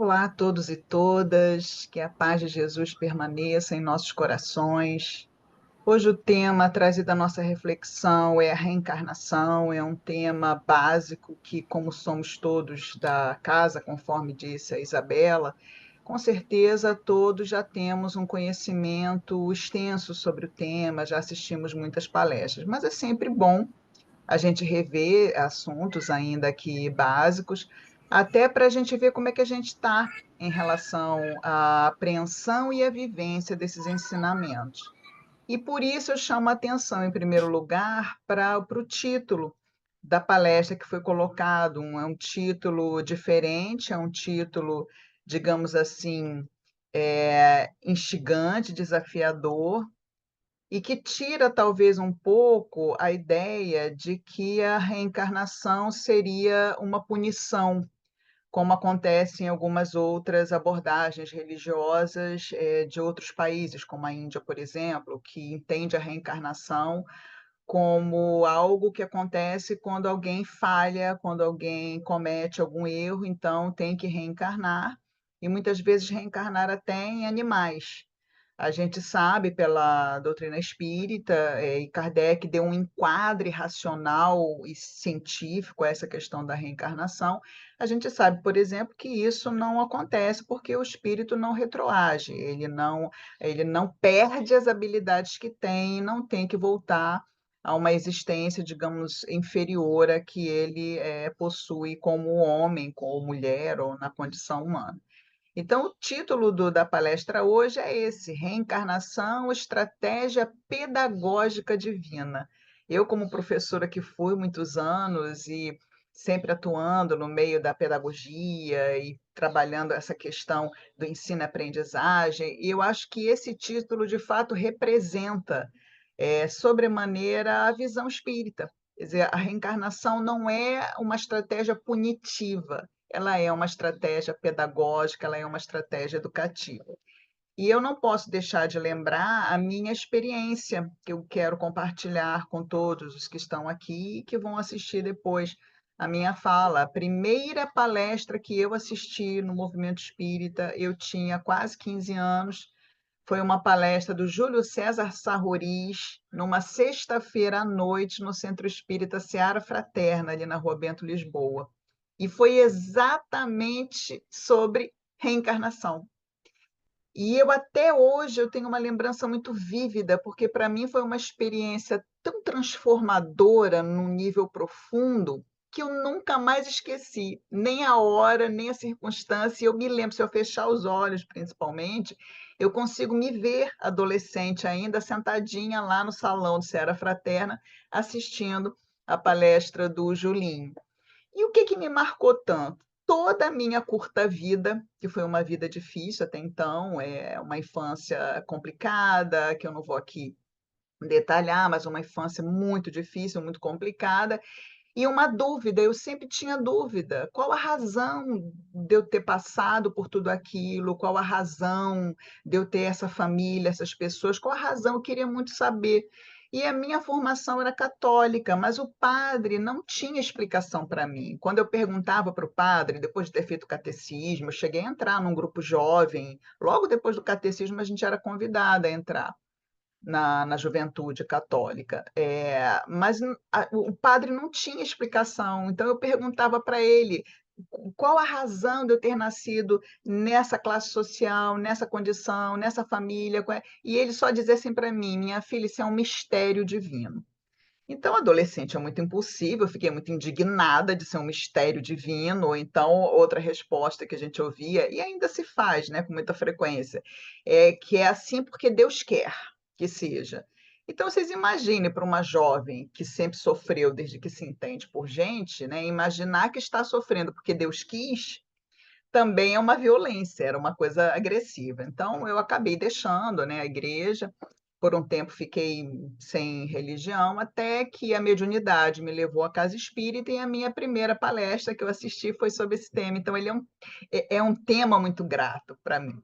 Olá a todos e todas, que a paz de Jesus permaneça em nossos corações. Hoje o tema trazido à nossa reflexão é a reencarnação, é um tema básico que, como somos todos da casa, conforme disse a Isabela, com certeza todos já temos um conhecimento extenso sobre o tema, já assistimos muitas palestras, mas é sempre bom a gente rever assuntos ainda aqui básicos, até para a gente ver como é que a gente está em relação à apreensão e à vivência desses ensinamentos. E por isso eu chamo a atenção, em primeiro lugar, para o título da palestra que foi colocado. É um título diferente, é um título, digamos assim, instigante, desafiador, e que tira talvez um pouco a ideia de que a reencarnação seria uma punição, como acontece em algumas outras abordagens religiosas de outros países, como a Índia, por exemplo, que entende a reencarnação como algo que acontece quando alguém falha, quando alguém comete algum erro, então tem que reencarnar, e muitas vezes reencarnar até em animais. A gente sabe pela doutrina espírita, e Kardec deu um enquadre racional e científico a essa questão da reencarnação. A gente sabe, por exemplo, que isso não acontece porque o espírito não retroage, ele não perde as habilidades que tem, não tem que voltar a uma existência, digamos, inferior à que ele possui como homem, como mulher ou na condição humana. Então, o título da palestra hoje é esse: Reencarnação, Estratégia Pedagógica Divina. Eu, como professora que fui muitos anos e sempre atuando no meio da pedagogia e trabalhando essa questão do ensino-aprendizagem, eu acho que esse título, de fato, representa sobremaneira a visão espírita. Quer dizer, a reencarnação não é uma estratégia punitiva, ela é uma estratégia pedagógica, ela é uma estratégia educativa. E eu não posso deixar de lembrar a minha experiência, que eu quero compartilhar com todos os que estão aqui e que vão assistir depois a minha fala. A primeira palestra que eu assisti no Movimento Espírita, eu tinha quase 15 anos, foi uma palestra do Júlio César Sarroris, numa sexta-feira à noite, no Centro Espírita Seara Fraterna, ali na Rua Bento, Lisboa. E foi exatamente sobre reencarnação. E eu até hoje eu tenho uma lembrança muito vívida, porque para mim foi uma experiência tão transformadora num nível profundo que eu nunca mais esqueci, nem a hora, nem a circunstância. E eu me lembro, se eu fechar os olhos, principalmente, eu consigo me ver adolescente ainda sentadinha lá no salão de Seara Fraterna, assistindo a palestra do Julinho. E o que que me marcou tanto? Toda a minha curta vida, que foi uma vida difícil até então, uma infância complicada, que eu não vou aqui detalhar, mas uma infância muito difícil, muito complicada, e uma dúvida, eu sempre tinha dúvida, qual a razão de eu ter passado por tudo aquilo, qual a razão de eu ter essa família, essas pessoas, qual a razão, eu queria muito saber. E a minha formação era católica, mas o padre não tinha explicação para mim. Quando eu perguntava para o padre, depois de ter feito catecismo, eu cheguei a entrar num grupo jovem, logo depois do catecismo a gente era convidada a entrar na juventude católica. Mas o padre não tinha explicação, então eu perguntava para ele qual a razão de eu ter nascido nessa classe social, nessa condição, nessa família, e ele só dizia assim para mim: minha filha, isso é um mistério divino. Então, adolescente é muito impulsivo, eu fiquei muito indignada de ser um mistério divino, ou então outra resposta que a gente ouvia, e ainda se faz, né, com muita frequência, que é assim porque Deus quer que seja. Então, vocês imaginem para uma jovem que sempre sofreu desde que se entende por gente, né, imaginar que está sofrendo porque Deus quis, também é uma violência, era uma coisa agressiva. Então, eu acabei deixando, né, a igreja, por um tempo fiquei sem religião, até que a mediunidade me levou à casa espírita e a minha primeira palestra que eu assisti foi sobre esse tema. Então, ele é um tema muito grato para mim.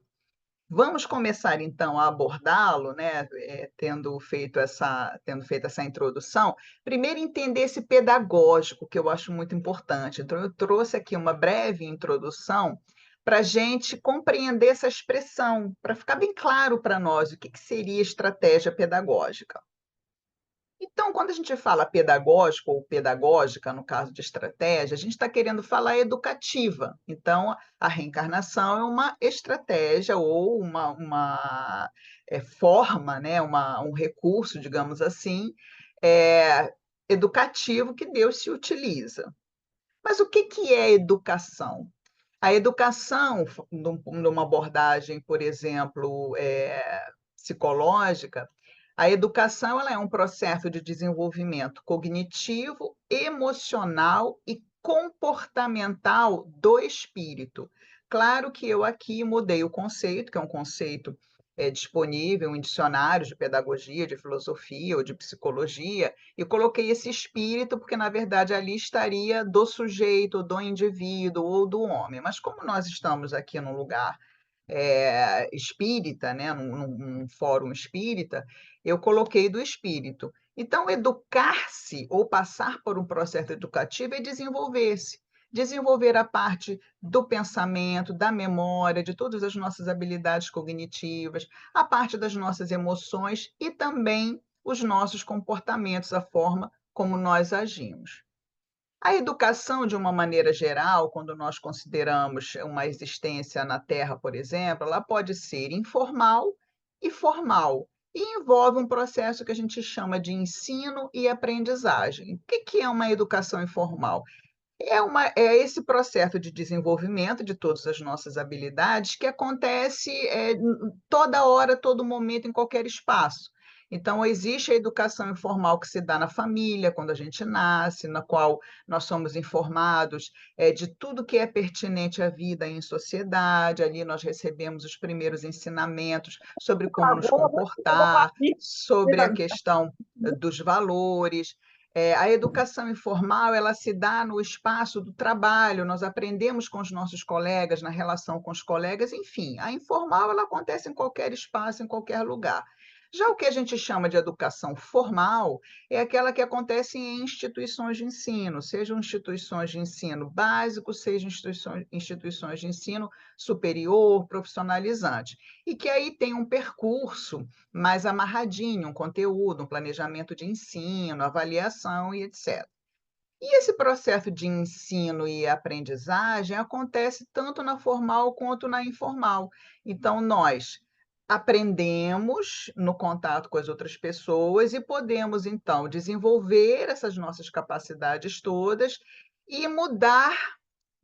Vamos começar então a abordá-lo, né, tendo feito essa introdução. Primeiro, entender esse pedagógico, que eu acho muito importante. Então, eu trouxe aqui uma breve introdução para a gente compreender essa expressão, para ficar bem claro para nós o que que seria estratégia pedagógica. Então, quando a gente fala pedagógico ou pedagógica, no caso de estratégia, a gente está querendo falar educativa. Então, a reencarnação é uma estratégia ou uma forma, né, um recurso, digamos assim, educativo que Deus se utiliza. Mas o que que é educação? A educação, numa abordagem, por exemplo, psicológica, a educação ela é um processo de desenvolvimento cognitivo, emocional e comportamental do espírito. Claro que eu aqui mudei o conceito, que é um conceito disponível em dicionários de pedagogia, de filosofia ou de psicologia, e coloquei esse espírito porque, na verdade, ali estaria do sujeito, do indivíduo ou do homem. Mas como nós estamos aqui num lugar espírita, né, num fórum espírita, eu coloquei do espírito. Então, educar-se ou passar por um processo educativo é desenvolver-se. Desenvolver a parte do pensamento, da memória, de todas as nossas habilidades cognitivas, a parte das nossas emoções e também os nossos comportamentos, a forma como nós agimos. A educação, de uma maneira geral, quando nós consideramos uma existência na Terra, por exemplo, ela pode ser informal e formal, e envolve um processo que a gente chama de ensino e aprendizagem. O que que é uma educação informal? É esse processo de desenvolvimento de todas as nossas habilidades que acontece toda hora, todo momento, em qualquer espaço. Então, existe a educação informal que se dá na família, quando a gente nasce, na qual nós somos informados de tudo que é pertinente à vida em sociedade. Ali nós recebemos os primeiros ensinamentos sobre como nos comportar, sobre a questão dos valores. A educação informal, ela se dá no espaço do trabalho, nós aprendemos com os nossos colegas, na relação com os colegas, enfim. A informal, ela acontece em qualquer espaço, em qualquer lugar. Já o que a gente chama de educação formal é aquela que acontece em instituições de ensino, sejam instituições de ensino básico, sejam instituições de ensino superior, profissionalizante, e que aí tem um percurso mais amarradinho, um conteúdo, um planejamento de ensino, avaliação e etc. E esse processo de ensino e aprendizagem acontece tanto na formal quanto na informal. Então, nós aprendemos no contato com as outras pessoas e podemos, então, desenvolver essas nossas capacidades todas e mudar,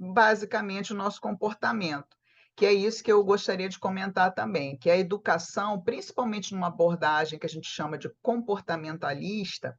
basicamente, o nosso comportamento. Que é isso que eu gostaria de comentar também, que a educação, principalmente numa abordagem que a gente chama de comportamentalista,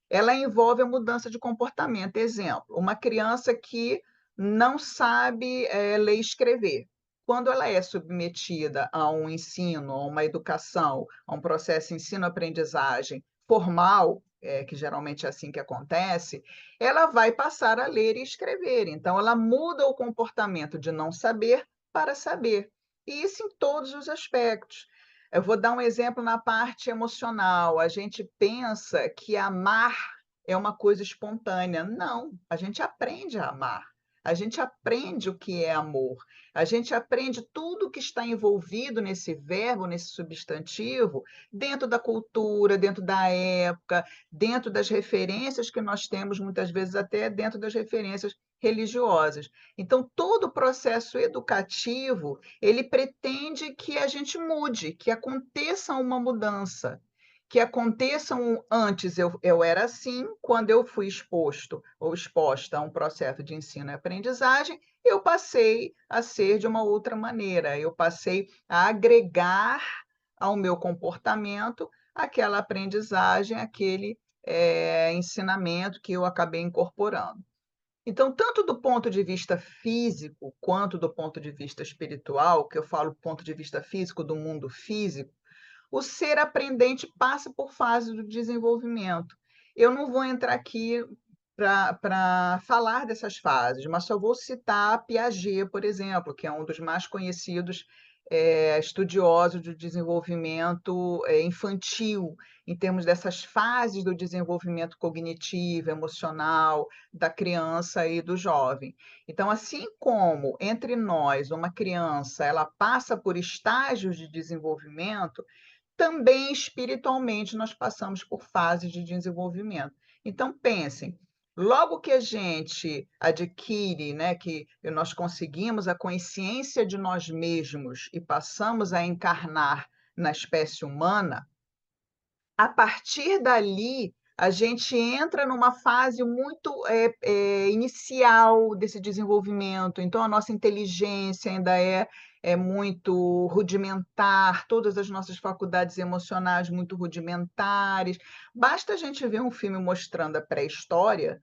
ela envolve a mudança de comportamento. Exemplo, uma criança que não sabe ler e escrever. Quando ela é submetida a um ensino, a uma educação, a um processo de ensino-aprendizagem formal, que geralmente é assim que acontece, ela vai passar a ler e escrever. Então, ela muda o comportamento de não saber para saber. E isso em todos os aspectos. Eu vou dar um exemplo na parte emocional. A gente pensa que amar é uma coisa espontânea. Não, a gente aprende a amar. A gente aprende o que é amor. A gente aprende tudo que está envolvido nesse verbo, nesse substantivo, dentro da cultura, dentro da época, dentro das referências que nós temos, muitas vezes até dentro das referências religiosas. Então, todo o processo educativo ele pretende que a gente mude, que aconteça uma mudança, que aconteça antes eu era assim, quando eu fui exposto ou exposta a um processo de ensino e aprendizagem, eu passei a ser de uma outra maneira, eu passei a agregar ao meu comportamento aquela aprendizagem, aquele ensinamento que eu acabei incorporando. Então, tanto do ponto de vista físico, quanto do ponto de vista espiritual, que eu falo do ponto de vista físico, do mundo físico, o ser aprendente passa por fases do desenvolvimento. Eu não vou entrar aqui para falar dessas fases, mas só vou citar Piaget, por exemplo, que é um dos mais conhecidos estudiosos do desenvolvimento infantil, em termos dessas fases do desenvolvimento cognitivo, emocional, da criança e do jovem. Então, assim como entre nós, uma criança, ela passa por estágios de desenvolvimento, também espiritualmente nós passamos por fases de desenvolvimento. Então pensem, logo que a gente adquire, né, que nós conseguimos a consciência de nós mesmos e passamos a encarnar na espécie humana, a partir dali, a gente entra numa fase muito inicial desse desenvolvimento. Então, a nossa inteligência ainda é muito rudimentar, todas as nossas faculdades emocionais muito rudimentares. Basta a gente ver um filme mostrando a pré-história,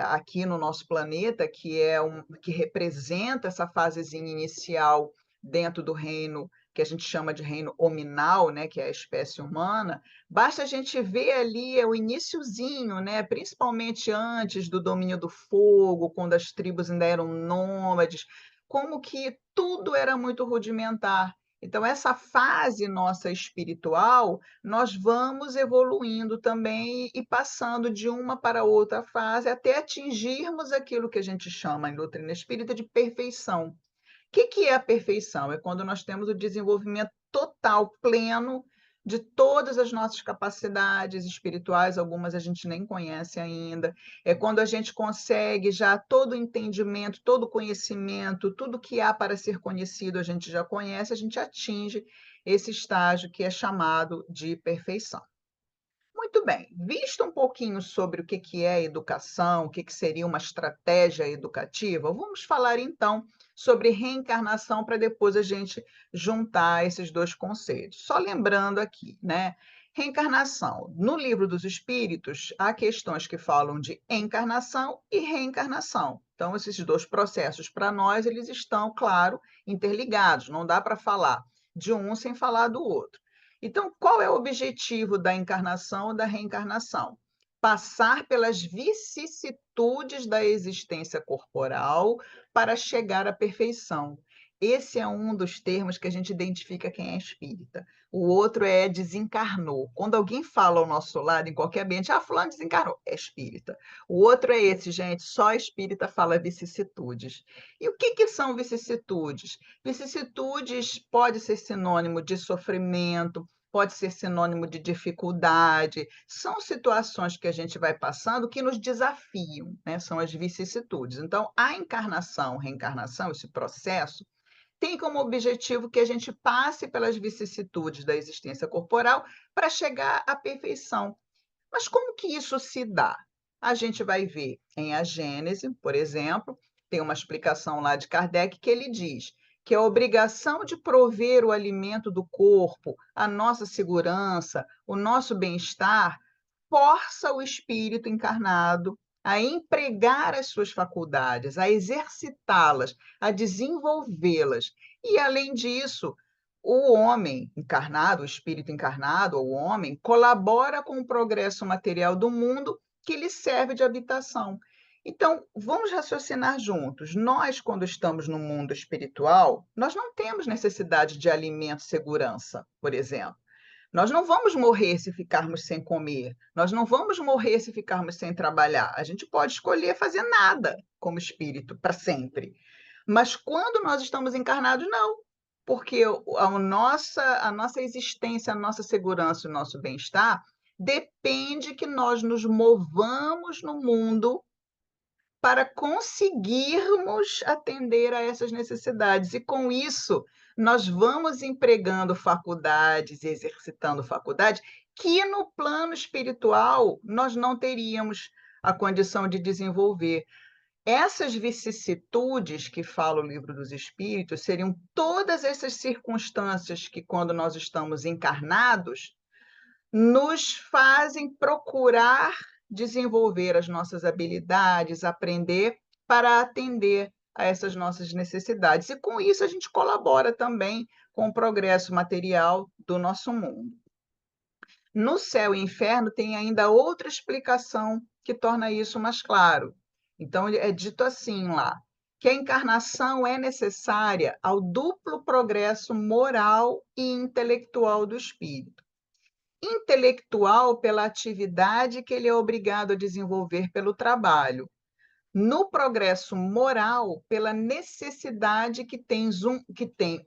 aqui no nosso planeta, que representa essa fasezinha inicial dentro do reino que a gente chama de reino hominal, né, que é a espécie humana. Basta a gente ver ali o iniciozinho, né, principalmente antes do domínio do fogo, quando as tribos ainda eram nômades, como que tudo era muito rudimentar. Então, essa fase nossa espiritual, nós vamos evoluindo também e passando de uma para outra fase até atingirmos aquilo que a gente chama em doutrina espírita de perfeição. Que é a perfeição? É quando nós temos o desenvolvimento total, pleno, de todas as nossas capacidades espirituais, algumas a gente nem conhece ainda. É quando a gente consegue já todo o entendimento, todo o conhecimento, tudo que há para ser conhecido, a gente já conhece, a gente atinge esse estágio que é chamado de perfeição. Muito bem, visto um pouquinho sobre o que é educação, o que seria uma estratégia educativa, vamos falar então sobre reencarnação para depois a gente juntar esses dois conceitos. Só lembrando aqui, né? Reencarnação. No Livro dos Espíritos, há questões que falam de encarnação e reencarnação. Então, esses dois processos, para nós, eles estão, claro, interligados. Não dá para falar de um sem falar do outro. Então, qual é o objetivo da encarnação ou da reencarnação? Passar pelas vicissitudes da existência corporal para chegar à perfeição. Esse é um dos termos que a gente identifica quem é espírita. O outro é desencarnou. Quando alguém fala ao nosso lado, em qualquer ambiente, fulano desencarnou, é espírita. O outro é esse, gente, só espírita fala vicissitudes. E o que são vicissitudes? Vicissitudes pode ser sinônimo de sofrimento, pode ser sinônimo de dificuldade. São situações que a gente vai passando que nos desafiam, né? São as vicissitudes. Então, a encarnação, reencarnação, esse processo, tem como objetivo que a gente passe pelas vicissitudes da existência corporal para chegar à perfeição. Mas como que isso se dá? A gente vai ver em A Gênese, por exemplo, tem uma explicação lá de Kardec que ele diz que a obrigação de prover o alimento do corpo, a nossa segurança, o nosso bem-estar, força o espírito encarnado a empregar as suas faculdades, a exercitá-las, a desenvolvê-las. E, além disso, o homem encarnado, o espírito encarnado, ou o homem, colabora com o progresso material do mundo que lhe serve de habitação. Então, vamos raciocinar juntos. Nós, quando estamos no mundo espiritual, nós não temos necessidade de alimento e segurança, por exemplo. Nós não vamos morrer se ficarmos sem comer, nós não vamos morrer se ficarmos sem trabalhar. A gente pode escolher fazer nada como espírito para sempre. Mas quando nós estamos encarnados, não, porque a nossa existência, a nossa segurança, o nosso bem-estar depende que nós nos movamos no mundo para conseguirmos atender a essas necessidades. E com isso, nós vamos empregando faculdades e exercitando faculdades que no plano espiritual nós não teríamos a condição de desenvolver. Essas vicissitudes que fala o Livro dos Espíritos seriam todas essas circunstâncias que, quando nós estamos encarnados, nos fazem procurar desenvolver as nossas habilidades, aprender para atender a essas nossas necessidades. E com isso a gente colabora também com o progresso material do nosso mundo. No céu e inferno tem ainda outra explicação que torna isso mais claro. Então é dito assim lá: que a encarnação é necessária ao duplo progresso moral e intelectual do espírito. Intelectual pela atividade que ele é obrigado a desenvolver pelo trabalho, no progresso moral, pela necessidade que tem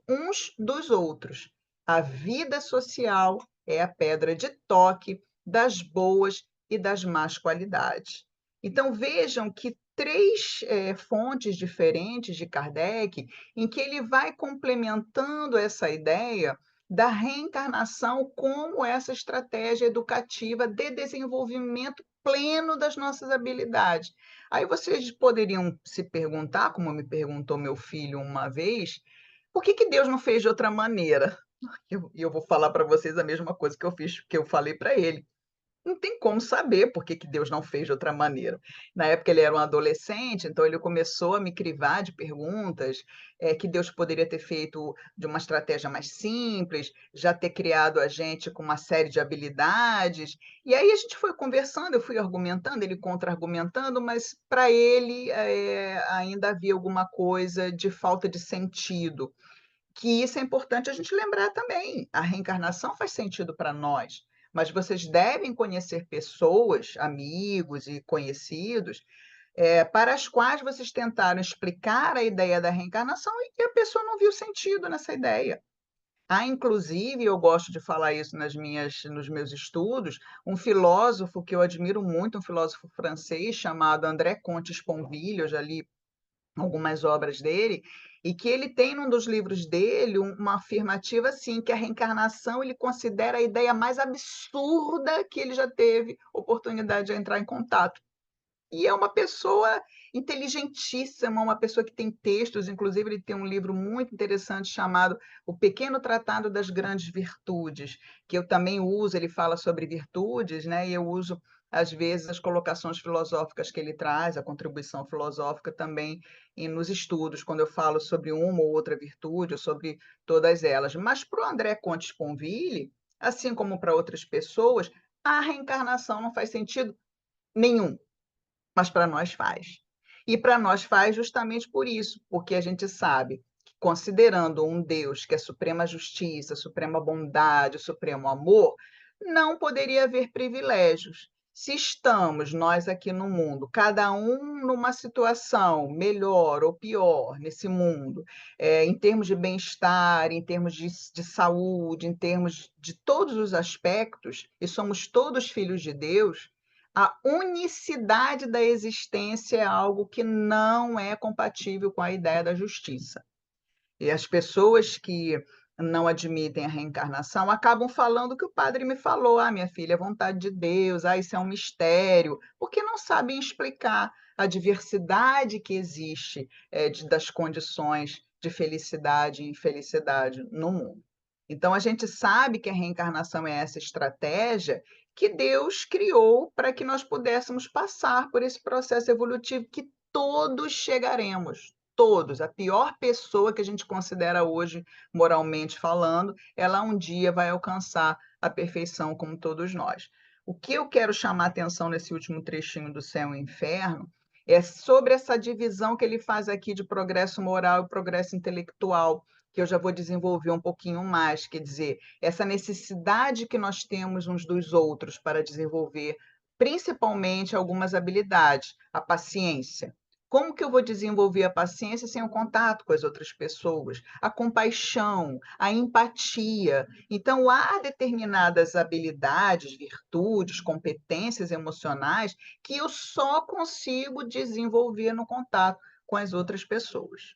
uns dos outros. A vida social é a pedra de toque das boas e das más qualidades. Então, vejam que três fontes diferentes de Kardec, em que ele vai complementando essa ideia da reencarnação como essa estratégia educativa de desenvolvimento pleno das nossas habilidades. Aí vocês poderiam se perguntar, como me perguntou meu filho uma vez, por que que Deus não fez de outra maneira? E eu vou falar para vocês a mesma coisa que eu falei para ele. Não tem como saber por que que Deus não fez de outra maneira. Na época ele era um adolescente, então ele começou a me crivar de perguntas, que Deus poderia ter feito de uma estratégia mais simples, já ter criado a gente com uma série de habilidades. E aí a gente foi conversando, eu fui argumentando, ele contra-argumentando, mas para ele, ainda havia alguma coisa de falta de sentido. Que isso é importante a gente lembrar também. A reencarnação faz sentido para nós, mas vocês devem conhecer pessoas, amigos e conhecidos, para as quais vocês tentaram explicar a ideia da reencarnação e que a pessoa não viu sentido nessa ideia. Há, inclusive, eu gosto de falar isso nos meus estudos, um filósofo que eu admiro muito, um filósofo francês chamado André Comte Sponville, eu já li algumas obras dele, e que ele tem num dos livros dele uma afirmativa assim, que a reencarnação ele considera a ideia mais absurda que ele já teve oportunidade de entrar em contato. E é uma pessoa inteligentíssima, uma pessoa que tem textos, inclusive ele tem um livro muito interessante chamado O Pequeno Tratado das Grandes Virtudes, que eu também uso, ele fala sobre virtudes, né? E eu uso, às vezes, as colocações filosóficas que ele traz, a contribuição filosófica também nos estudos, quando eu falo sobre uma ou outra virtude, ou sobre todas elas. Mas para o André Comte Sponville, assim como para outras pessoas, a reencarnação não faz sentido nenhum, mas para nós faz. E para nós faz justamente por isso, porque a gente sabe que, considerando um Deus que é suprema justiça, suprema bondade, supremo amor, não poderia haver privilégios. Se estamos nós aqui no mundo, cada um numa situação melhor ou pior nesse mundo, em termos de bem-estar, em termos de saúde, em termos de todos os aspectos, e somos todos filhos de Deus, a unicidade da existência é algo que não é compatível com a ideia da justiça. E as pessoas que não admitem a reencarnação acabam falando o que o padre me falou: "Ah, minha filha, é vontade de Deus, ah, isso é um mistério", porque não sabem explicar a diversidade que existe, das condições de felicidade e infelicidade no mundo. Então a gente sabe que a reencarnação é essa estratégia que Deus criou para que nós pudéssemos passar por esse processo evolutivo que todos chegaremos, todos. A pior pessoa que a gente considera hoje, moralmente falando, ela um dia vai alcançar a perfeição como todos nós. O que eu quero chamar atenção nesse último trechinho do Céu e Inferno é sobre essa divisão que ele faz aqui de progresso moral e progresso intelectual, que eu já vou desenvolver um pouquinho mais, quer dizer, essa necessidade que nós temos uns dos outros para desenvolver, principalmente algumas habilidades, a paciência. Como que eu vou desenvolver a paciência sem o contato com as outras pessoas? A compaixão, a empatia. Então, há determinadas habilidades, virtudes, competências emocionais que eu só consigo desenvolver no contato com as outras pessoas.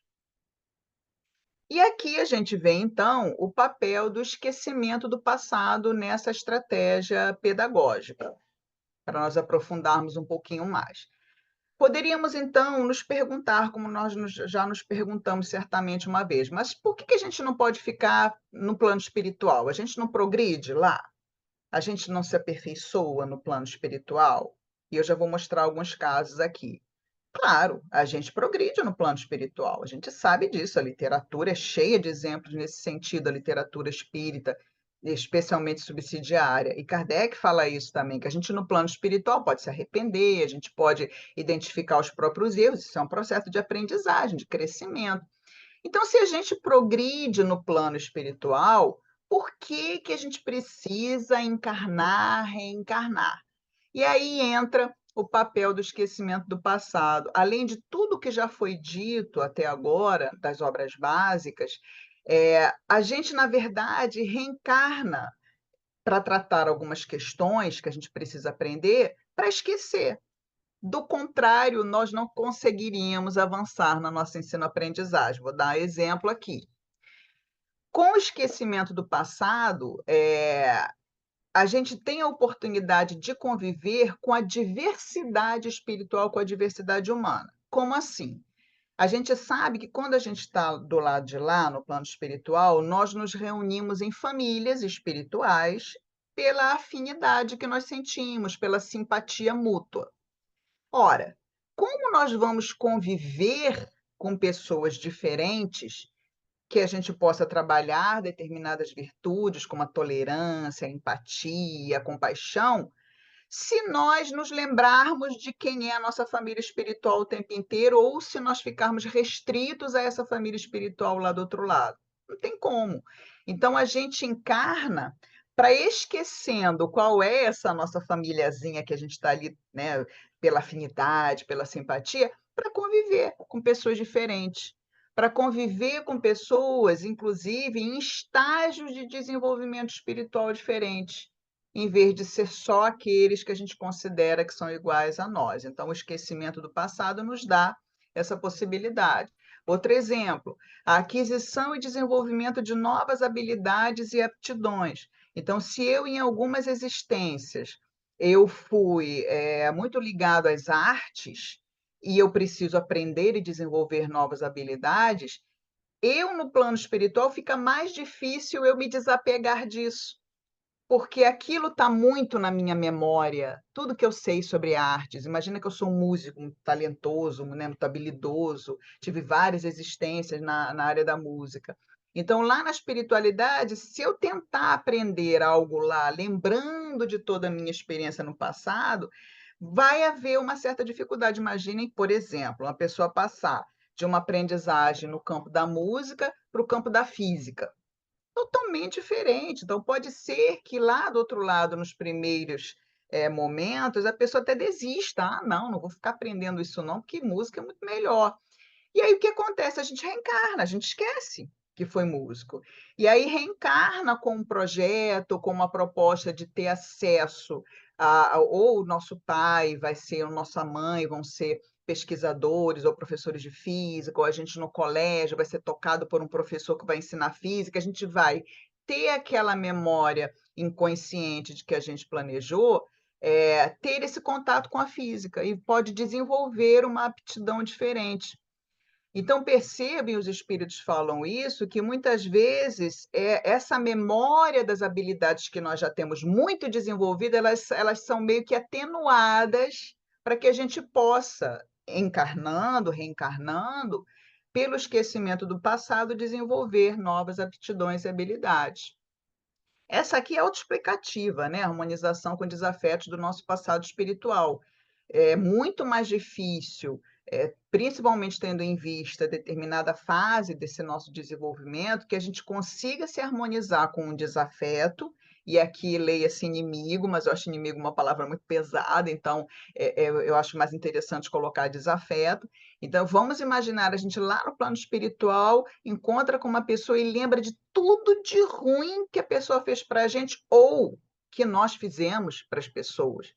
E aqui a gente vê, então, o papel do esquecimento do passado nessa estratégia pedagógica, para nós aprofundarmos um pouquinho mais. Poderíamos, então, nos perguntar, como já nos perguntamos certamente uma vez, mas por que que a gente não pode ficar no plano espiritual? A gente não progride lá? A gente não se aperfeiçoa no plano espiritual? E eu já vou mostrar alguns casos aqui. Claro, a gente progride no plano espiritual, a gente sabe disso, a literatura é cheia de exemplos nesse sentido, a literatura espírita. especialmente subsidiária. E Kardec fala isso também, que a gente no plano espiritual pode se arrepender, a gente pode identificar os próprios erros, isso é um processo de aprendizagem, de crescimento. Então, se a gente progride no plano espiritual, por que que a gente precisa encarnar, reencarnar? E aí entra o papel do esquecimento do passado. Além de tudo que já foi dito até agora, das obras básicas, a gente, na verdade, reencarna para tratar algumas questões que a gente precisa aprender para esquecer. Do contrário, nós não conseguiríamos avançar na nossa ensino-aprendizagem. Vou dar um exemplo aqui. Com o esquecimento do passado, a gente tem a oportunidade de conviver com a diversidade espiritual, com a diversidade humana. Como assim? A gente sabe que quando a gente está do lado de lá, no plano espiritual, nós nos reunimos em famílias espirituais pela afinidade que nós sentimos, pela simpatia mútua. Ora, como nós vamos conviver com pessoas diferentes que a gente possa trabalhar determinadas virtudes, como a tolerância, a empatia, a compaixão, se nós nos lembrarmos de quem é a nossa família espiritual o tempo inteiro, ou se nós ficarmos restritos a essa família espiritual lá do outro lado. Não tem como. Então a gente encarna para esquecendo qual é essa nossa famíliazinha que a gente está ali, né, pela afinidade, pela simpatia, para conviver com pessoas diferentes, para conviver com pessoas, inclusive, em estágios de desenvolvimento espiritual diferentes, em vez de ser só aqueles que a gente considera que são iguais a nós. Então, o esquecimento do passado nos dá essa possibilidade. Outro exemplo, a aquisição e desenvolvimento de novas habilidades e aptidões. Então, se eu, em algumas existências, eu fui muito ligado às artes e eu preciso aprender e desenvolver novas habilidades, eu, no plano espiritual, fica mais difícil eu me desapegar disso, porque aquilo está muito na minha memória, tudo que eu sei sobre artes. Imagina que eu sou um músico muito talentoso, né, muito habilidoso, tive várias existências na área da música. Então, lá na espiritualidade, se eu tentar aprender algo lá, lembrando de toda a minha experiência no passado, vai haver uma certa dificuldade. Imaginem, por exemplo, uma pessoa passar de uma aprendizagem no campo da música para o campo da física. Totalmente diferente. Então, pode ser que lá do outro lado, nos primeiros momentos, a pessoa até desista. Ah, não, não vou ficar aprendendo isso não, porque música é muito melhor. E aí o que acontece? A gente reencarna, a gente esquece que foi músico. E aí reencarna com um projeto, com uma proposta de ter acesso ou o nosso pai vai ser, ou nossa mãe vão ser pesquisadores ou professores de física, ou a gente no colégio vai ser tocado por um professor que vai ensinar física, a gente vai ter aquela memória inconsciente de que a gente planejou, ter esse contato com a física e pode desenvolver uma aptidão diferente. Então, percebem, os espíritos falam isso, que muitas vezes essa memória das habilidades que nós já temos muito desenvolvida, elas são meio que atenuadas para que a gente possa, encarnando, reencarnando, pelo esquecimento do passado, desenvolver novas aptidões e habilidades. Essa aqui é autoexplicativa, né? A harmonização com desafetos do nosso passado espiritual. É muito mais difícil, principalmente tendo em vista determinada fase desse nosso desenvolvimento, que a gente consiga se harmonizar com um desafeto, e aqui leia-se inimigo, mas eu acho inimigo uma palavra muito pesada, então eu acho mais interessante colocar desafeto. Então, vamos imaginar a gente lá no plano espiritual, encontra com uma pessoa e lembra de tudo de ruim que a pessoa fez para a gente ou que nós fizemos para as pessoas.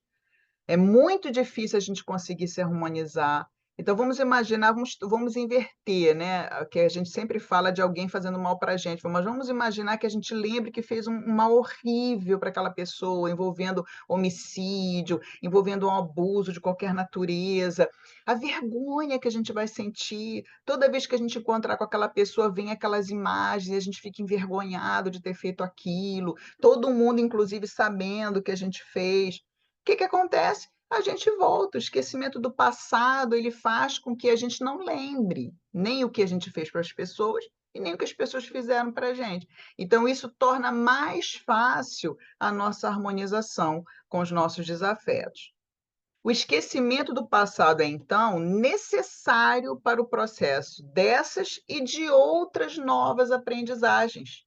É muito difícil a gente conseguir se harmonizar. Então, vamos imaginar, vamos inverter, né? Que a gente sempre fala de alguém fazendo mal para a gente, mas vamos imaginar que a gente lembre que fez um mal horrível para aquela pessoa, envolvendo homicídio, envolvendo um abuso de qualquer natureza. A vergonha que a gente vai sentir, toda vez que a gente encontrar com aquela pessoa, vem aquelas imagens e a gente fica envergonhado de ter feito aquilo, todo mundo, inclusive, sabendo o que a gente fez. O que que acontece? A gente volta. O esquecimento do passado, ele faz com que a gente não lembre nem o que a gente fez para as pessoas e nem o que as pessoas fizeram para a gente. Então isso torna mais fácil a nossa harmonização com os nossos desafetos. O esquecimento do passado é, então, necessário para o processo dessas e de outras novas aprendizagens.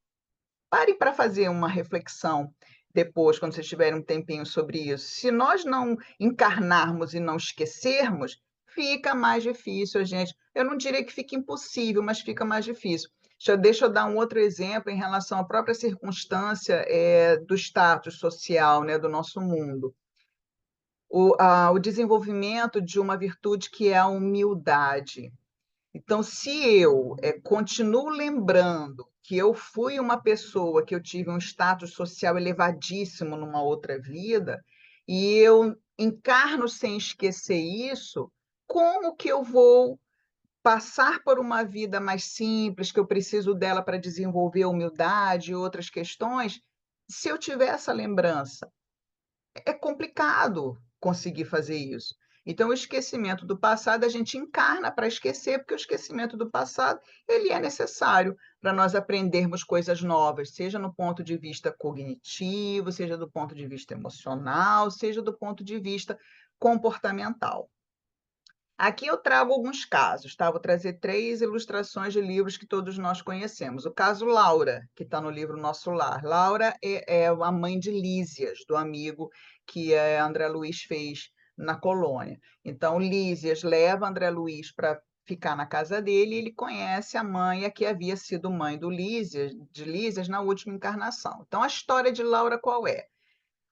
Pare para fazer uma reflexão depois, quando vocês tiverem um tempinho sobre isso. Se nós não encarnarmos e não esquecermos, fica mais difícil a gente. Eu não diria que fica impossível, mas fica mais difícil. Deixa eu dar um outro exemplo em relação à própria circunstância do status social, né, do nosso mundo. O desenvolvimento de uma virtude que é a humildade. Então, se eu continuo lembrando que eu fui uma pessoa que eu tive um status social elevadíssimo numa outra vida, e eu encarno sem esquecer isso, como que eu vou passar por uma vida mais simples, que eu preciso dela para desenvolver a humildade e outras questões, se eu tiver essa lembrança? É complicado conseguir fazer isso. Então, o esquecimento do passado, a gente encarna para esquecer, porque o esquecimento do passado, ele é necessário para nós aprendermos coisas novas, seja no ponto de vista cognitivo, seja do ponto de vista emocional, seja do ponto de vista comportamental. Aqui eu trago alguns casos, tá? Vou trazer 3 ilustrações de livros que todos nós conhecemos. O caso Laura, que está no livro Nosso Lar. Laura é a mãe de Lísias, do amigo que André Luiz fez na colônia. Então, Lísias leva André Luiz para ficar na casa dele e ele conhece a mãe, a que havia sido mãe de Lísias na última encarnação. Então, a história de Laura qual é?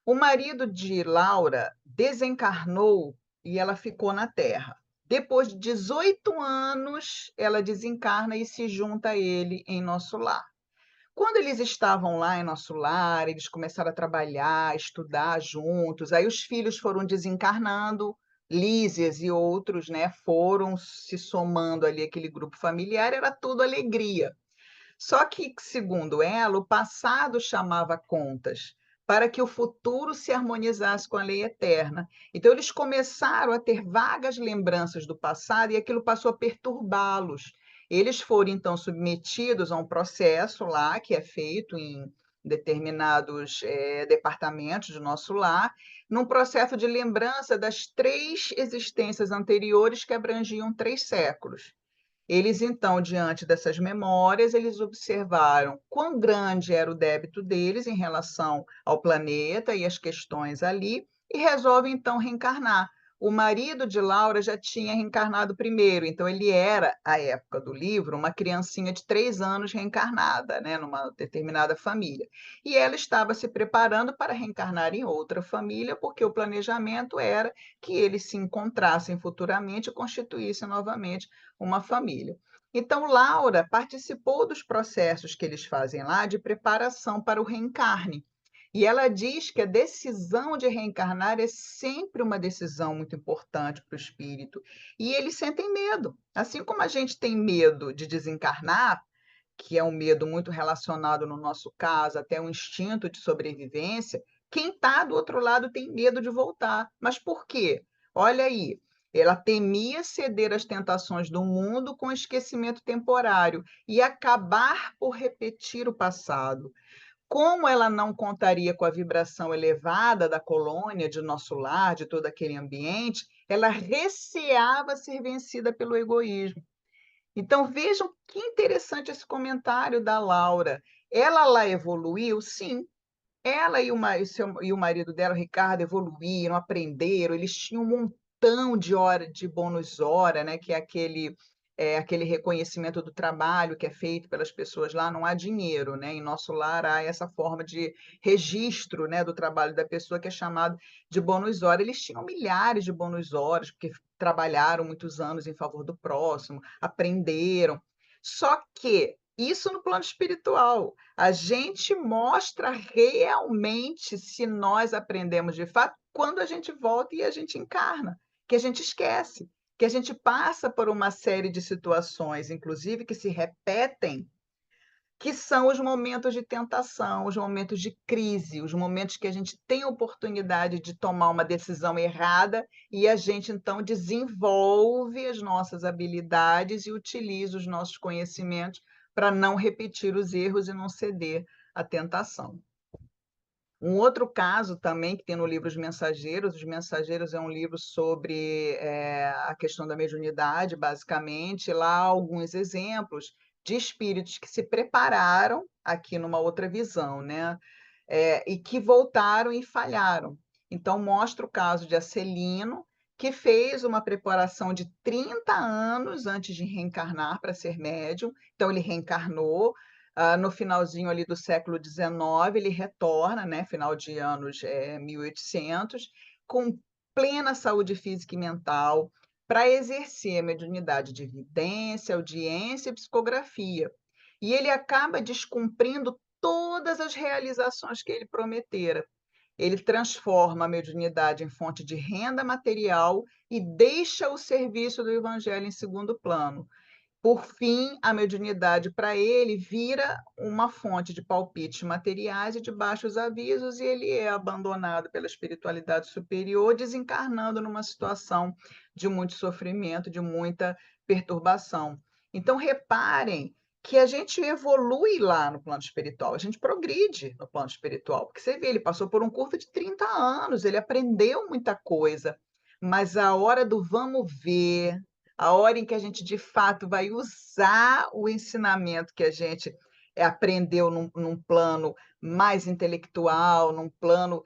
O marido de Laura desencarnou e ela ficou na Terra. Depois de 18 anos, ela desencarna e se junta a ele em Nosso Lar. Quando eles estavam lá em Nosso Lar, eles começaram a trabalhar, estudar juntos, aí os filhos foram desencarnando, Lísias e outros, né, foram se somando ali aquele grupo familiar, era tudo alegria. Só que, segundo ela, o passado chamava contas para que o futuro se harmonizasse com a lei eterna. Então, eles começaram a ter vagas lembranças do passado e aquilo passou a perturbá-los. Eles foram, então, submetidos a um processo lá, que é feito em determinados departamentos do nosso lar, num processo de lembrança das 3 existências anteriores que abrangiam 3 séculos. Eles então, diante dessas memórias, eles observaram quão grande era o débito deles em relação ao planeta e as questões ali, e resolvem então reencarnar. O marido de Laura já tinha reencarnado primeiro, então ele era, à época do livro, uma criancinha de 3 anos reencarnada, né, numa determinada família. E ela estava se preparando para reencarnar em outra família, porque o planejamento era que eles se encontrassem futuramente e constituíssem novamente uma família. Então, Laura participou dos processos que eles fazem lá de preparação para o reencarne. E ela diz que a decisão de reencarnar é sempre uma decisão muito importante para o espírito. E eles sentem medo. Assim como a gente tem medo de desencarnar, que é um medo muito relacionado, no nosso caso, até um instinto de sobrevivência, quem está do outro lado tem medo de voltar. Mas por quê? Olha aí, ela temia ceder às tentações do mundo com esquecimento temporário e acabar por repetir o passado. Como ela não contaria com a vibração elevada da colônia, de Nosso Lar, de todo aquele ambiente, ela receava ser vencida pelo egoísmo. Então, vejam que interessante esse comentário da Laura. Ela lá evoluiu? Sim. Ela e o marido dela, o Ricardo, evoluíram, aprenderam, eles tinham um montão de hora de bônus hora, né, que é aquele reconhecimento do trabalho que é feito pelas pessoas lá, não há dinheiro, né? Em Nosso Lar há essa forma de registro, né, do trabalho da pessoa que é chamado de bônus hora. Eles tinham milhares de bônus horas, porque trabalharam muitos anos em favor do próximo, aprenderam. Só que isso no plano espiritual. A gente mostra realmente se nós aprendemos de fato quando a gente volta e a gente encarna, que a gente esquece, que a gente passa por uma série de situações, inclusive que se repetem, que são os momentos de tentação, os momentos de crise, os momentos que a gente tem a oportunidade de tomar uma decisão errada e a gente então desenvolve as nossas habilidades e utiliza os nossos conhecimentos para não repetir os erros e não ceder à tentação. Um outro caso também que tem no livro Os Mensageiros é um livro sobre, a questão da mediunidade, basicamente, lá há alguns exemplos de espíritos que se prepararam, aqui numa outra visão, né, e que voltaram e falharam. Então mostra o caso de Acelino, que fez uma preparação de 30 anos antes de reencarnar para ser médium, então ele reencarnou, no finalzinho ali do século XIX, ele retorna, né, final de anos 1800, com plena saúde física e mental, para exercer a mediunidade de vidência, audiência e psicografia. E ele acaba descumprindo todas as realizações que ele prometera. Ele transforma a mediunidade em fonte de renda material e deixa o serviço do evangelho em segundo plano. Por fim, a mediunidade para ele vira uma fonte de palpites materiais e de baixos avisos, e ele é abandonado pela espiritualidade superior, desencarnando numa situação de muito sofrimento, de muita perturbação. Então, reparem que a gente evolui lá no plano espiritual, a gente progride no plano espiritual, porque você vê, ele passou por um curso de 30 anos, ele aprendeu muita coisa, mas a hora do vamos ver, a hora em que a gente de fato vai usar o ensinamento que a gente aprendeu num plano mais intelectual, num plano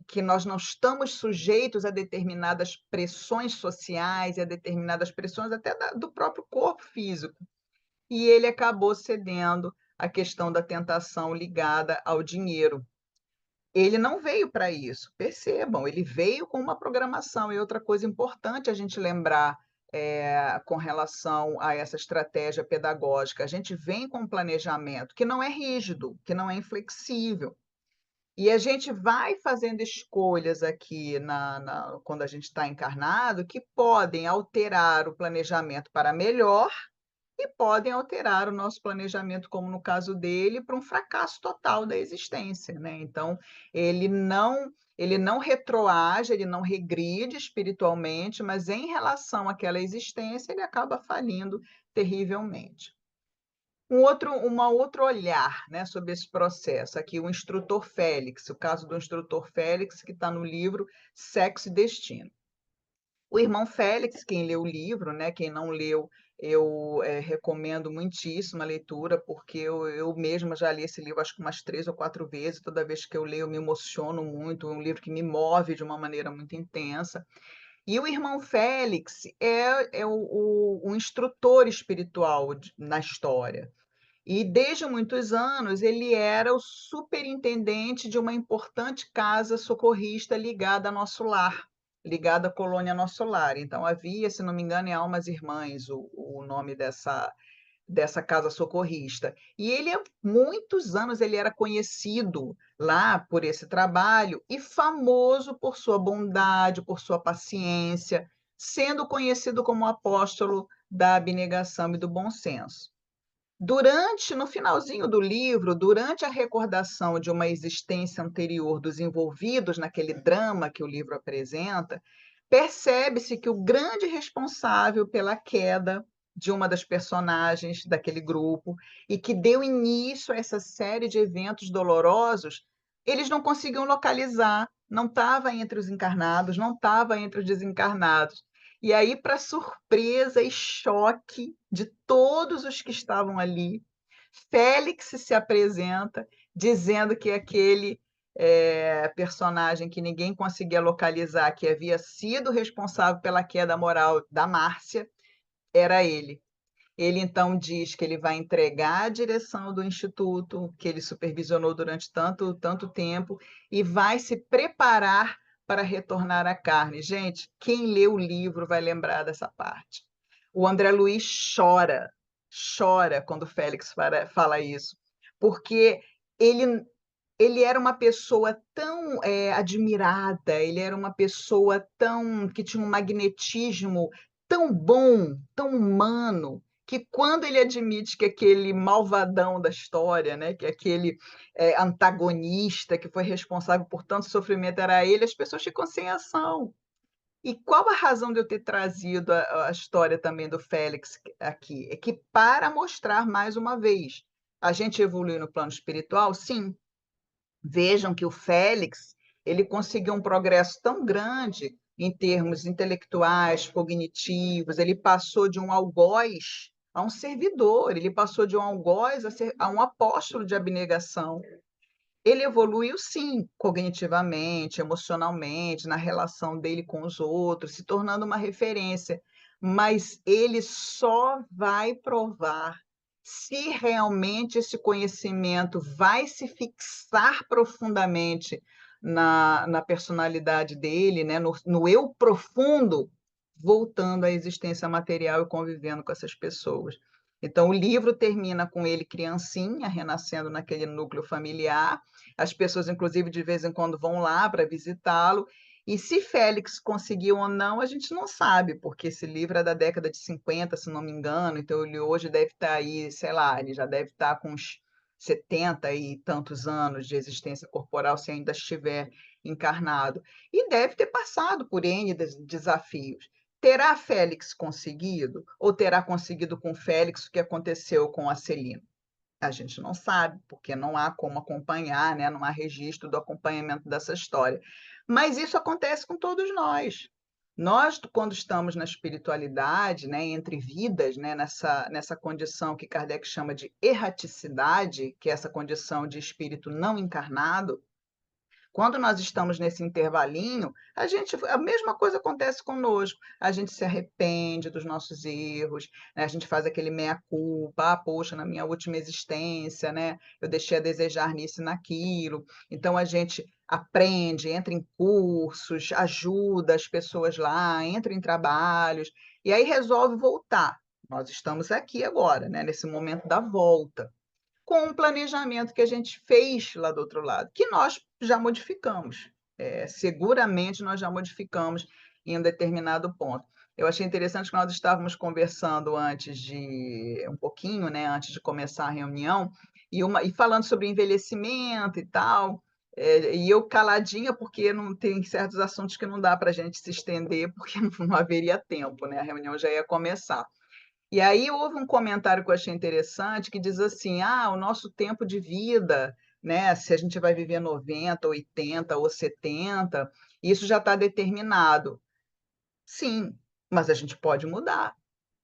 que nós não estamos sujeitos a determinadas pressões sociais e a determinadas pressões até do próprio corpo físico. E ele acabou cedendo à questão da tentação ligada ao dinheiro. Ele não veio para isso, percebam, ele veio com uma programação. E outra coisa importante a gente lembrar, com relação a essa estratégia pedagógica, a gente vem com um planejamento que não é rígido, que não é inflexível. E a gente vai fazendo escolhas aqui quando a gente está encarnado, que podem alterar o planejamento para melhor e podem alterar o nosso planejamento, como no caso dele, para um fracasso total da existência, né. Então, ele não retroage, ele não regride espiritualmente, mas em relação àquela existência, ele acaba falindo terrivelmente. Outro olhar, né, sobre esse processo, aqui o instrutor Félix, o caso do instrutor Félix, que está no livro Sexo e Destino. O irmão Félix, quem leu o livro, né, quem não leu, eu, recomendo muitíssimo a leitura, porque eu mesma já li esse livro acho que umas 3 ou 4 vezes, toda vez que eu leio eu me emociono muito, é um livro que me move de uma maneira muito intensa. E o irmão Félix é o instrutor espiritual na história. E desde muitos anos ele era o superintendente de uma importante casa socorrista ligada a Nosso Lar, ligada à colônia Nosso Lar. Então havia, se não me engano, é Almas Irmãs o nome dessa casa socorrista. E ele há muitos anos ele era conhecido lá por esse trabalho e famoso por sua bondade, por sua paciência, sendo conhecido como o apóstolo da abnegação e do bom senso. No finalzinho do livro, durante a recordação de uma existência anterior dos envolvidos naquele drama que o livro apresenta, percebe-se que o grande responsável pela queda de uma das personagens daquele grupo e que deu início a essa série de eventos dolorosos, eles não conseguiam localizar, não estava entre os encarnados, não estava entre os desencarnados. E aí, para surpresa e choque de todos os que estavam ali, Félix se apresenta dizendo que aquele personagem que ninguém conseguia localizar, que havia sido responsável pela queda moral da Márcia, era ele. Ele então diz que ele vai entregar a direção do instituto, que ele supervisionou durante tanto tempo, e vai se preparar para retornar à carne. Gente, quem lê o livro vai lembrar dessa parte. O André Luiz chora quando o Félix fala isso, porque ele, ele era uma pessoa tão admirada, ele era uma pessoa que tinha um magnetismo tão bom, tão humano, que quando ele admite que aquele malvadão da história, né, que aquele antagonista que foi responsável por tanto sofrimento era ele, as pessoas ficam sem ação. E qual a razão de eu ter trazido a história também do Félix aqui? É que para mostrar mais uma vez, a gente evoluiu no plano espiritual? Sim. Vejam que o Félix, ele conseguiu um progresso tão grande em termos intelectuais, cognitivos, ele passou de um algoz a um servidor, ele passou de um algoz a um apóstolo de abnegação. Ele evoluiu sim, cognitivamente, emocionalmente, na relação dele com os outros, se tornando uma referência, mas ele só vai provar se realmente esse conhecimento vai se fixar profundamente na personalidade dele, né, no eu profundo, voltando à existência material e convivendo com essas pessoas. Então, o livro termina com ele criancinha, renascendo naquele núcleo familiar, as pessoas, inclusive, de vez em quando vão lá para visitá-lo. E se Félix conseguiu ou não, a gente não sabe, porque esse livro é da década de 50, se não me engano, então ele hoje deve estar aí, sei lá, ele já deve estar com uns 70 e tantos anos de existência corporal, se ainda estiver encarnado. E deve ter passado por N desafios. Terá Félix conseguido? Ou terá conseguido com Félix o que aconteceu com a Celina? A gente não sabe, porque não há como acompanhar, né? Não há registro do acompanhamento dessa história. Mas isso acontece com todos nós. Nós, quando estamos na espiritualidade, né, entre vidas, né, nessa condição que Kardec chama de erraticidade, que é essa condição de espírito não encarnado, quando nós estamos nesse intervalinho, a mesma coisa acontece conosco. A gente se arrepende dos nossos erros, né? A gente faz aquele meia-culpa, poxa, na minha última existência, né? Eu deixei a desejar nisso e naquilo. Então a gente aprende, entra em cursos, ajuda as pessoas lá, entra em trabalhos, e aí resolve voltar. Nós estamos aqui agora, né? Nesse momento da volta com um planejamento que a gente fez lá do outro lado, que nós já modificamos. Seguramente nós já modificamos em um determinado ponto. Eu achei interessante que nós estávamos conversando antes de um pouquinho, né, antes de começar a reunião, e falando sobre envelhecimento e tal, e eu caladinha, porque não tem certos assuntos que não dá para a gente se estender, porque não haveria tempo, né? A reunião já ia começar. E aí houve um comentário que eu achei interessante, que diz assim: "Ah, o nosso tempo de vida, né, se a gente vai viver 90, 80 ou 70, isso já está determinado". Sim, mas a gente pode mudar.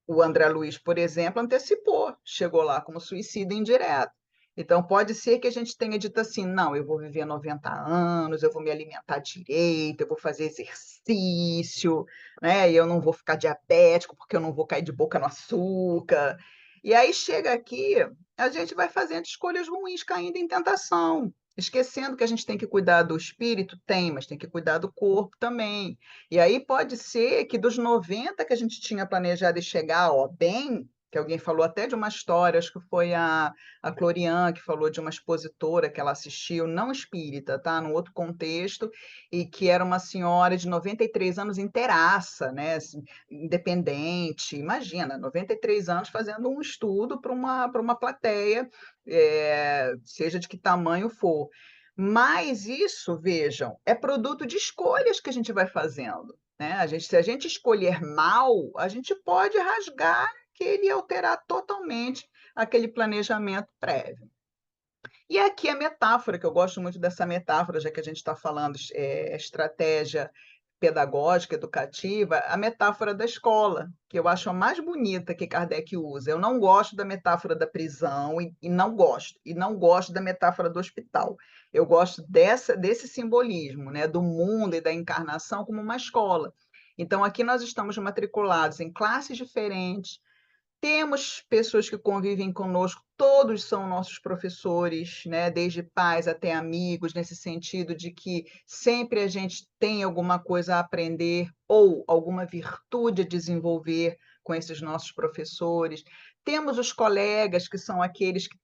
O André Luiz, por exemplo, antecipou, chegou lá como suicida indireto. Então, pode ser que a gente tenha dito assim: não, eu vou viver 90 anos, eu vou me alimentar direito, eu vou fazer exercício, né? E eu não vou ficar diabético, porque eu não vou cair de boca no açúcar. E aí chega aqui, a gente vai fazendo escolhas ruins, caindo em tentação. Esquecendo que a gente tem que cuidar do espírito, tem, mas tem que cuidar do corpo também. E aí pode ser que dos 90 que a gente tinha planejado e chegar, ó, bem, que alguém falou até de uma história, acho que foi a Clorian que falou de uma expositora que ela assistiu, não espírita, tá? Num outro contexto, e que era uma senhora de 93 anos inteiraça, né? Assim, independente. Imagina, 93 anos fazendo um estudo para uma plateia, seja de que tamanho for. Mas isso, vejam, é produto de escolhas que a gente vai fazendo, né? Se a gente escolher mal, a gente pode rasgar aquele e alterar totalmente aquele planejamento prévio. E aqui a metáfora, que eu gosto muito dessa metáfora, já que a gente está falando estratégia pedagógica, educativa, a metáfora da escola, que eu acho a mais bonita que Kardec usa. Eu não gosto da metáfora da prisão e não gosto da metáfora do hospital. Eu gosto desse simbolismo, né, do mundo e da encarnação como uma escola. Então, aqui nós estamos matriculados em classes diferentes, temos pessoas que convivem conosco, todos são nossos professores, né? Desde pais até amigos, nesse sentido de que sempre a gente tem alguma coisa a aprender ou alguma virtude a desenvolver com esses nossos professores. Temos os colegas, que são aqueles que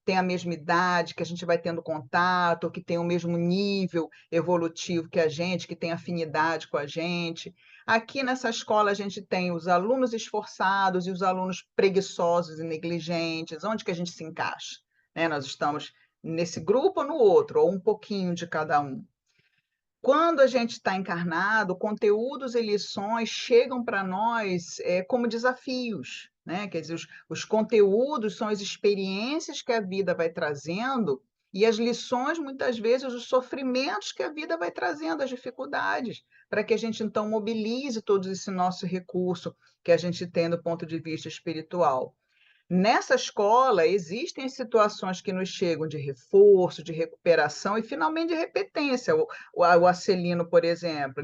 têm a mesma idade, que a gente vai tendo contato, que têm o mesmo nível evolutivo que a gente, que tem afinidade com a gente. Aqui nessa escola a gente tem os alunos esforçados e os alunos preguiçosos e negligentes. Onde que a gente se encaixa? Né? Nós estamos nesse grupo ou no outro, ou um pouquinho de cada um. Quando a gente está encarnado, conteúdos e lições chegam para nós, como desafios, né, quer dizer, os conteúdos são as experiências que a vida vai trazendo, e as lições, muitas vezes, os sofrimentos que a vida vai trazendo, as dificuldades, para que a gente, então, mobilize todo esse nosso recurso que a gente tem do ponto de vista espiritual. Nessa escola, existem situações que nos chegam de reforço, de recuperação e, finalmente, de repetência. O Acelino, por exemplo,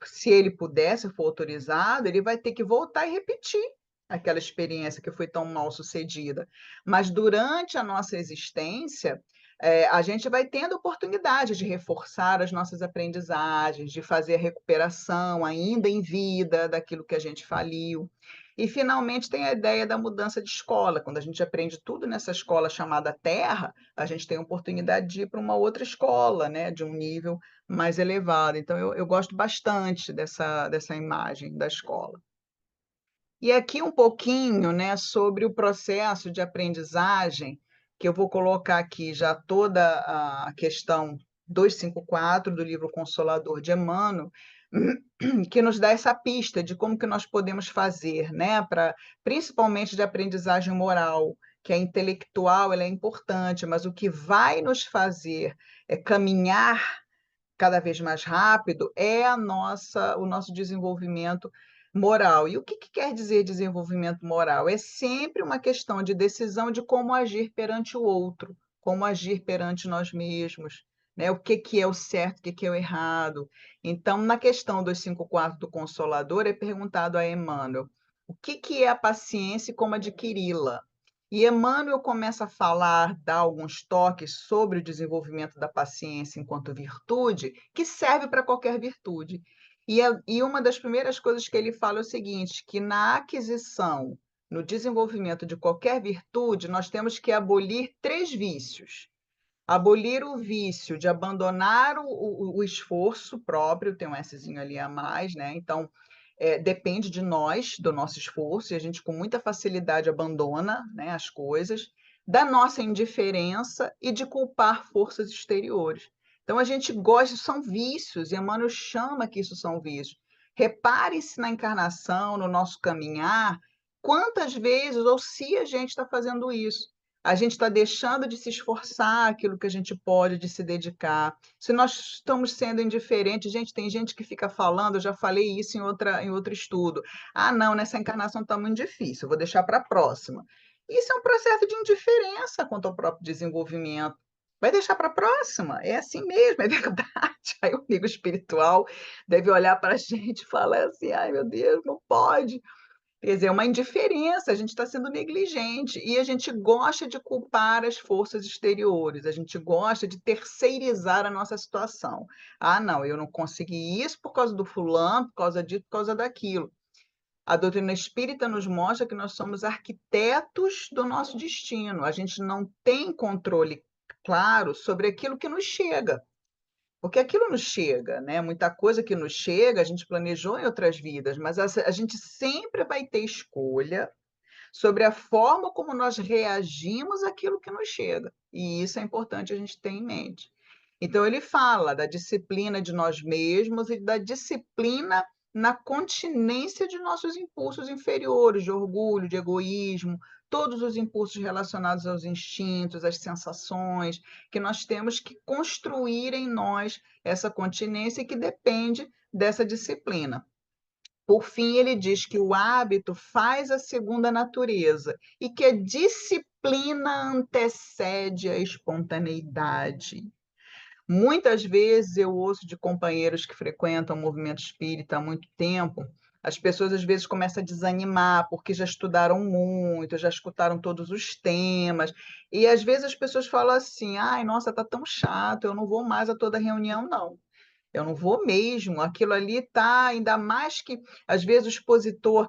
se ele puder, se for autorizado, ele vai ter que voltar e repetir aquela experiência que foi tão mal sucedida. Mas, durante a nossa existência, a gente vai tendo oportunidade de reforçar as nossas aprendizagens, de fazer a recuperação, ainda em vida, daquilo que a gente faliu. E, finalmente, tem a ideia da mudança de escola. Quando a gente aprende tudo nessa escola chamada Terra, a gente tem a oportunidade de ir para uma outra escola, né, de um nível mais elevado. Então, eu gosto bastante dessa imagem da escola. E aqui um pouquinho, né, sobre o processo de aprendizagem, que eu vou colocar aqui já toda a questão 254 do livro Consolador de Emmanuel, que nos dá essa pista de como que nós podemos fazer, né, para principalmente de aprendizagem moral, que a intelectual ela é importante, mas o que vai nos fazer caminhar cada vez mais rápido é o nosso desenvolvimento moral. E o que quer dizer desenvolvimento moral? É sempre uma questão de decisão de como agir perante o outro, como agir perante nós mesmos, né? O que é o certo, o que é o errado. Então, na questão dos 5 quartos do Consolador, é perguntado a Emmanuel o que é a paciência e como adquiri-la. E Emmanuel começa a falar, dar alguns toques sobre o desenvolvimento da paciência enquanto virtude, que serve para qualquer virtude. E uma das primeiras coisas que ele fala é o seguinte, que na aquisição, no desenvolvimento de qualquer virtude, nós temos que abolir 3 vícios. Abolir o vício de abandonar o esforço próprio, tem um Szinho ali a mais, né? Então, depende de nós, do nosso esforço, e a gente com muita facilidade abandona, né, as coisas, da nossa indiferença e de culpar forças exteriores. Então, a gente gosta, são vícios, e Emmanuel chama que isso são vícios. Repare-se na encarnação, no nosso caminhar, quantas vezes ou se a gente está fazendo isso. A gente está deixando de se esforçar aquilo que a gente pode, de se dedicar. Se nós estamos sendo indiferentes, gente, tem gente que fica falando, eu já falei isso em outro estudo. Ah, não, nessa encarnação está muito difícil, eu vou deixar para a próxima. Isso é um processo de indiferença quanto ao próprio desenvolvimento. Vai deixar para a próxima, é assim mesmo, é verdade. Aí o amigo espiritual deve olhar para a gente e falar assim: ai meu Deus, não pode. Quer dizer, é uma indiferença, a gente está sendo negligente e a gente gosta de culpar as forças exteriores, a gente gosta de terceirizar a nossa situação. Ah, não, eu não consegui isso por causa do fulano, por causa disso, por causa daquilo. A doutrina espírita nos mostra que nós somos arquitetos do nosso destino, a gente não tem controle claro sobre aquilo que nos chega. Porque aquilo nos chega, né? Muita coisa que nos chega, a gente planejou em outras vidas, mas a gente sempre vai ter escolha sobre a forma como nós reagimos àquilo que nos chega. E isso é importante a gente ter em mente. Então, ele fala da disciplina de nós mesmos e da disciplina na continência de nossos impulsos inferiores, de orgulho, de egoísmo, todos os impulsos relacionados aos instintos, às sensações, que nós temos que construir em nós essa continência que depende dessa disciplina. Por fim, ele diz que o hábito faz a segunda natureza e que a disciplina antecede a espontaneidade. Muitas vezes eu ouço de companheiros que frequentam o movimento espírita há muito tempo, as pessoas às vezes começam a desanimar porque já estudaram muito, já escutaram todos os temas, e às vezes as pessoas falam assim: ai, nossa, está tão chato, eu não vou mais a toda reunião, não. Eu não vou mesmo, aquilo ali está, ainda mais que às vezes o expositor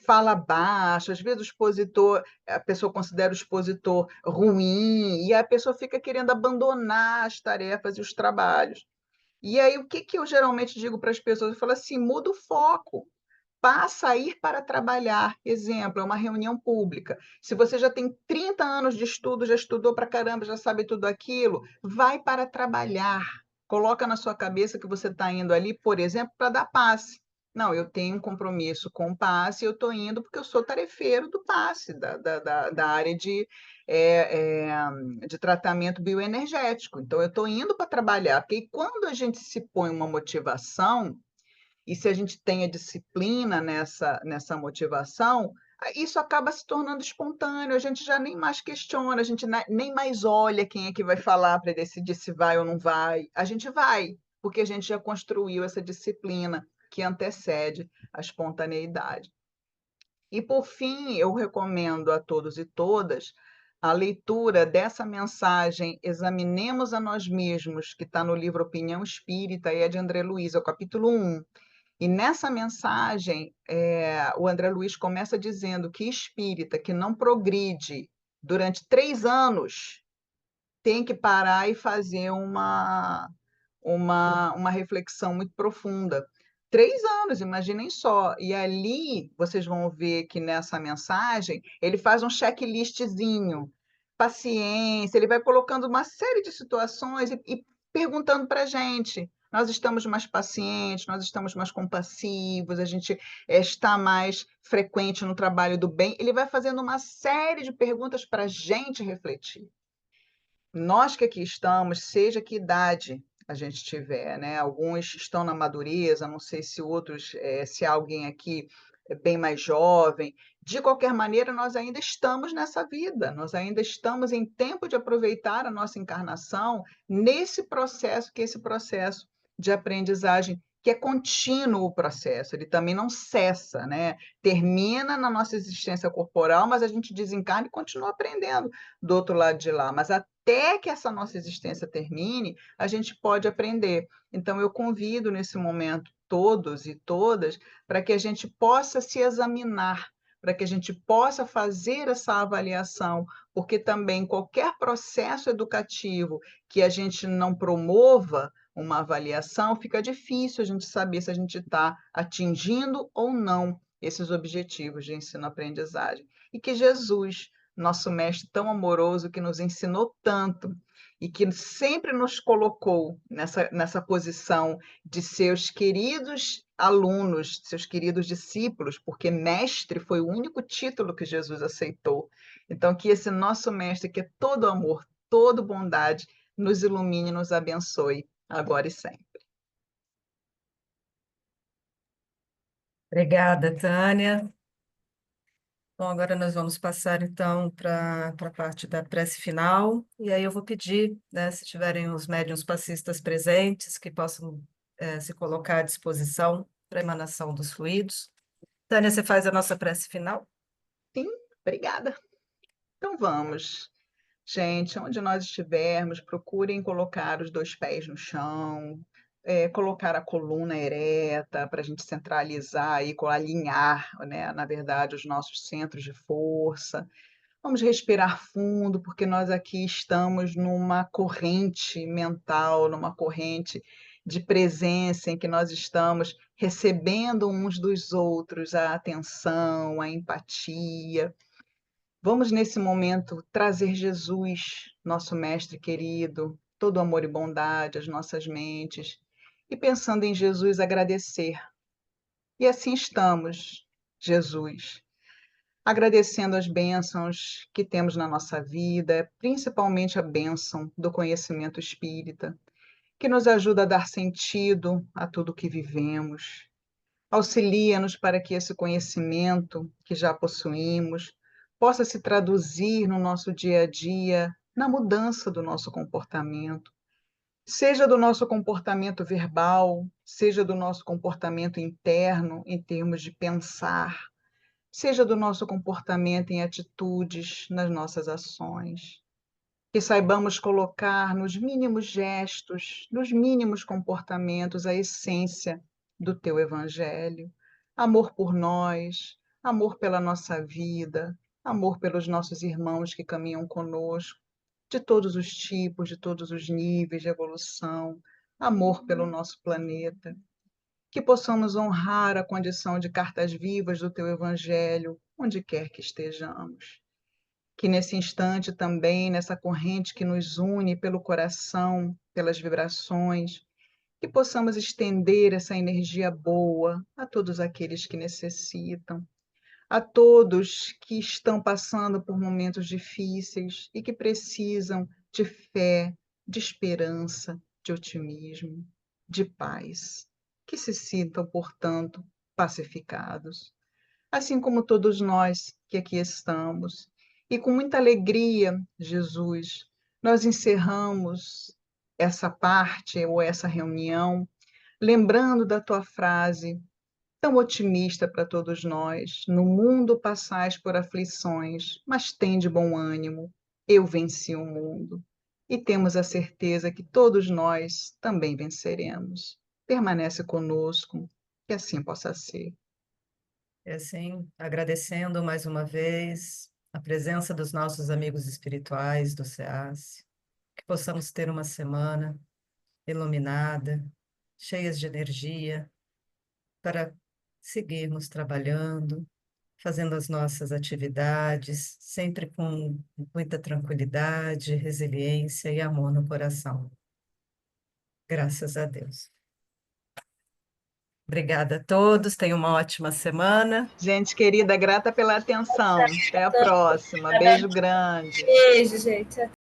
fala baixo, às vezes o expositor, a pessoa considera o expositor ruim, e a pessoa fica querendo abandonar as tarefas e os trabalhos. E aí, o que que eu geralmente digo para as pessoas? Eu falo assim: muda o foco, passa a ir para trabalhar. Exemplo, é uma reunião pública. Se você já tem 30 anos de estudo, já estudou para caramba, já sabe tudo aquilo, vai para trabalhar. Coloca na sua cabeça que você está indo ali, por exemplo, para dar passe. Não, eu tenho um compromisso com o passe, eu estou indo porque eu sou tarefeiro do passe, da área de tratamento bioenergético. Então, eu estou indo para trabalhar, porque quando a gente se põe uma motivação, e se a gente tem a disciplina nessa motivação, isso acaba se tornando espontâneo, a gente já nem mais questiona, a gente nem mais olha quem é que vai falar para decidir se vai ou não vai. A gente vai, porque a gente já construiu essa disciplina que antecede a espontaneidade. E, por fim, eu recomendo a todos e todas a leitura dessa mensagem Examinemos a Nós Mesmos, que está no livro Opinião Espírita, e é de André Luiz, é o capítulo 1. E nessa mensagem, o André Luiz começa dizendo que espírita que não progride durante 3 anos tem que parar e fazer uma reflexão muito profunda. 3 anos, imaginem só. E ali vocês vão ver que nessa mensagem ele faz um checklistzinho, paciência, ele vai colocando uma série de situações e perguntando para a gente. Nós estamos mais pacientes, nós estamos mais compassivos, a gente está mais frequente no trabalho do bem. Ele vai fazendo uma série de perguntas para a gente refletir. Nós que aqui estamos, seja que idade a gente tiver, né? Alguns estão na madureza, não sei se outros, se há alguém aqui bem mais jovem. De qualquer maneira, nós ainda estamos nessa vida, nós ainda estamos em tempo de aproveitar a nossa encarnação nesse processo, que é esse processo de aprendizagem, que é contínuo o processo, ele também não cessa, né? Termina na nossa existência corporal, mas a gente desencarna e continua aprendendo do outro lado de lá. Mas até que essa nossa existência termine, a gente pode aprender. Então, eu convido nesse momento todos e todas para que a gente possa se examinar, para que a gente possa fazer essa avaliação, porque também qualquer processo educativo que a gente não promova uma avaliação, fica difícil a gente saber se a gente está atingindo ou não esses objetivos de ensino-aprendizagem. E que Jesus, nosso mestre tão amoroso, que nos ensinou tanto e que sempre nos colocou nessa posição de seus queridos alunos, seus queridos discípulos, porque mestre foi o único título que Jesus aceitou. Então, que esse nosso mestre, que é todo amor, todo bondade, nos ilumine e nos abençoe, agora e sempre. Obrigada, Tânia. Bom, agora nós vamos passar então para a parte da prece final, e aí eu vou pedir, né, se tiverem os médiuns passistas presentes, que possam se colocar à disposição para a emanação dos fluidos. Tânia, você faz a nossa prece final? Sim, obrigada. Então vamos. Gente, onde nós estivermos, procurem colocar os 2 pés no chão, colocar a coluna ereta para a gente centralizar e alinhar, né, na verdade, os nossos centros de força. Vamos respirar fundo, porque nós aqui estamos numa corrente mental, numa corrente de presença em que nós estamos recebendo uns dos outros a atenção, a empatia. Vamos, nesse momento, trazer Jesus, nosso mestre querido, todo amor e bondade às nossas mentes, e pensando em Jesus, agradecer. E assim estamos, Jesus, agradecendo as bênçãos que temos na nossa vida, principalmente a bênção do conhecimento espírita, que nos ajuda a dar sentido a tudo que vivemos. Auxilia-nos para que esse conhecimento que já possuímos possa se traduzir no nosso dia a dia, na mudança do nosso comportamento, seja do nosso comportamento verbal, seja do nosso comportamento interno, em termos de pensar, seja do nosso comportamento em atitudes, nas nossas ações. Que saibamos colocar nos mínimos gestos, nos mínimos comportamentos, a essência do teu Evangelho. Amor por nós, amor pela nossa vida, amor pelos nossos irmãos que caminham conosco, de todos os tipos, de todos os níveis de evolução, amor pelo nosso planeta. Que possamos honrar a condição de cartas vivas do teu Evangelho, onde quer que estejamos. Que nesse instante também, nessa corrente que nos une pelo coração, pelas vibrações, que possamos estender essa energia boa a todos aqueles que necessitam, a todos que estão passando por momentos difíceis e que precisam de fé, de esperança, de otimismo, de paz, que se sintam, portanto, pacificados. Assim como todos nós que aqui estamos. E com muita alegria, Jesus, nós encerramos essa parte ou essa reunião, lembrando da tua frase tão otimista para todos nós: no mundo passais por aflições, mas tende bom ânimo, eu venci o mundo. E temos a certeza que todos nós também venceremos. Permanece conosco, que assim possa ser. E assim, agradecendo mais uma vez a presença dos nossos amigos espirituais do SEAS, que possamos ter uma semana iluminada, cheias de energia, para seguirmos trabalhando, fazendo as nossas atividades, sempre com muita tranquilidade, resiliência e amor no coração. Graças a Deus. Obrigada a todos, tenham uma ótima semana. Gente querida, grata pela atenção. Até a próxima. Beijo grande. Beijo, gente.